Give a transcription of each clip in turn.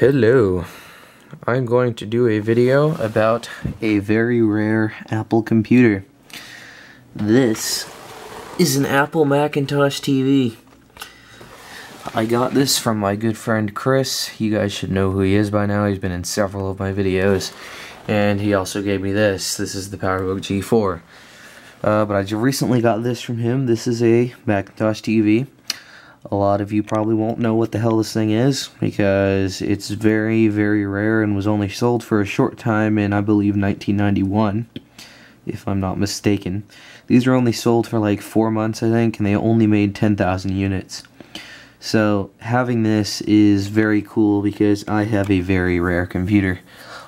Hello, I'm going to do a video about a very rare Apple computer. This is an Apple Macintosh TV. I got this from my good friend Chris. You guys should know who he is by now. He's been in several of my videos. And he also gave me this. This is the PowerBook G4. But I recently got this from him. This is a Macintosh TV. A lot of you probably won't know what the hell this thing is because it's very, very rare and was only sold for a short time in, I believe, 1991, if I'm not mistaken. These were only sold for like 4 months, I think, and they only made 10,000 units. So having this is very cool because I have a very rare computer.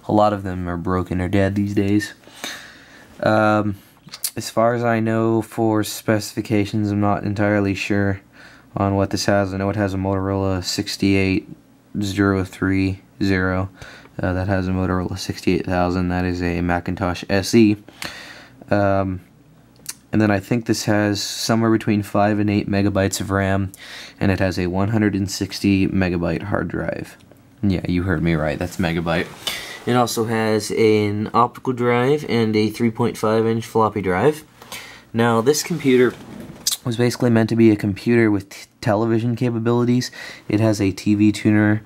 A lot of them are broken or dead these days. As far as I know, for specifications, I'm not entirely sure on what this has. I know it has a Motorola 68030 that has a Motorola 68000. That is a Macintosh SE. And then I think this has somewhere between 5 and 8 megabytes of RAM, and it has a 160 megabyte hard drive. Yeah, you heard me right, that's megabyte. It also has an optical drive and a 3.5-inch floppy drive. Now, this computer was basically meant to be a computer with television capabilities. It has a TV tuner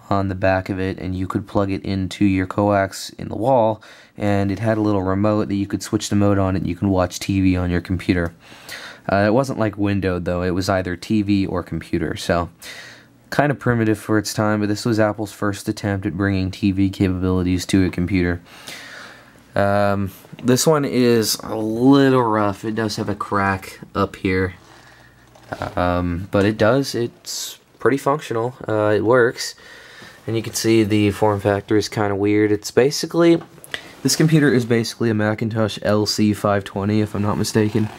on the back of it, and you could plug it into your coax in the wall, and it had a little remote that you could switch the mode on, and you can watch TV on your computer. It wasn't like windowed though, it was either TV or computer, so kind of primitive for its time, but this was Apple's first attempt at bringing TV capabilities to a computer. This one is a little rough. It does have a crack up here, but it's pretty functional. It works, and you can see the form factor is kind of weird. This computer is basically a Macintosh LC520, if I'm not mistaken.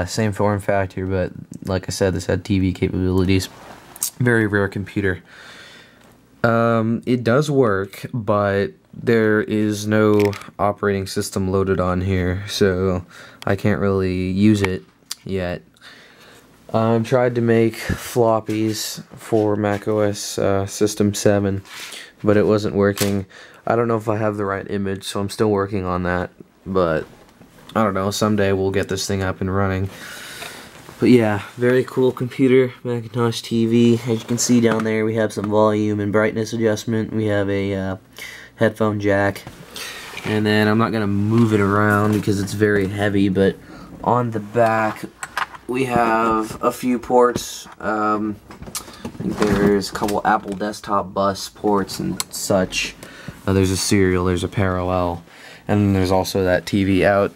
Same form factor, but like I said, this had TV capabilities. Very rare computer. It does work, but there is no operating system loaded on here, so I can't really use it yet. I've tried to make floppies for macOS System 7, but it wasn't working. I don't know if I have the right image, so I'm still working on that, but I don't know, someday we'll get this thing up and running. But yeah, very cool computer, Macintosh TV. As you can see down there, we have some volume and brightness adjustment. We have a headphone jack. And then I'm not going to move it around because it's very heavy, but on the back we have a few ports. I think there's a couple Apple desktop bus ports and such. There's a serial, there's a parallel, and then there's also that TV out.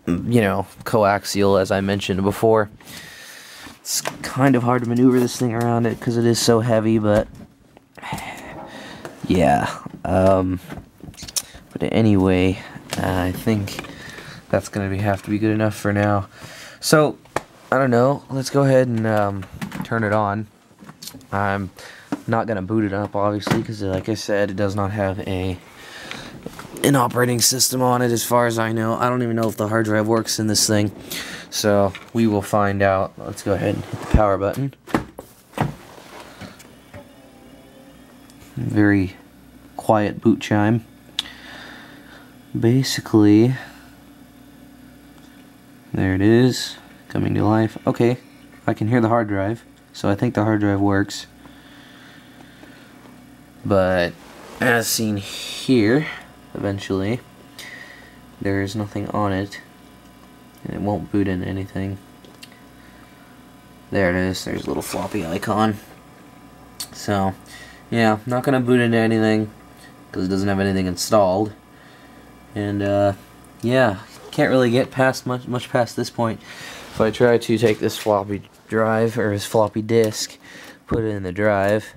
You know, coaxial, as I mentioned before. It's kind of hard to maneuver this thing around it because it is so heavy, but yeah. But anyway, I think that's gonna have to be good enough for now. So I don't know. Let's go ahead and turn it on. I'm not gonna boot it up, obviously, because like I said, it does not have an operating system on it as far as I know. I don't even know if the hard drive works in this thing, so we will find out. Let's go ahead and hit the power button. Very quiet boot chime. Basically, there it is, coming to life. Okay, I can hear the hard drive, so I think the hard drive works. But as seen here, eventually, there is nothing on it, and it won't boot into anything. There it is, there's a little floppy icon. So, yeah, not gonna boot into anything, because it doesn't have anything installed. And, yeah, can't really get past much past this point. If I try to take this floppy drive, or this floppy disk, put it in the drive,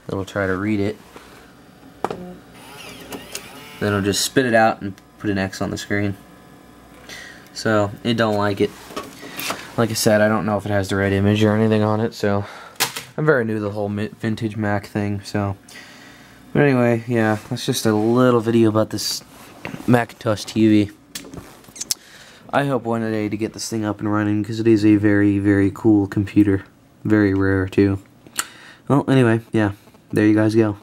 it'll try to read it. Then it'll just spit it out and put an X on the screen. So, it don't like it. Like I said, I don't know if it has the right image or anything on it, so I'm very new to the whole vintage Mac thing, so. But anyway, yeah, that's just a little video about this Macintosh TV. I hope one day to get this thing up and running, because it is a very, very cool computer. Very rare, too. Well, anyway, yeah. there you guys go.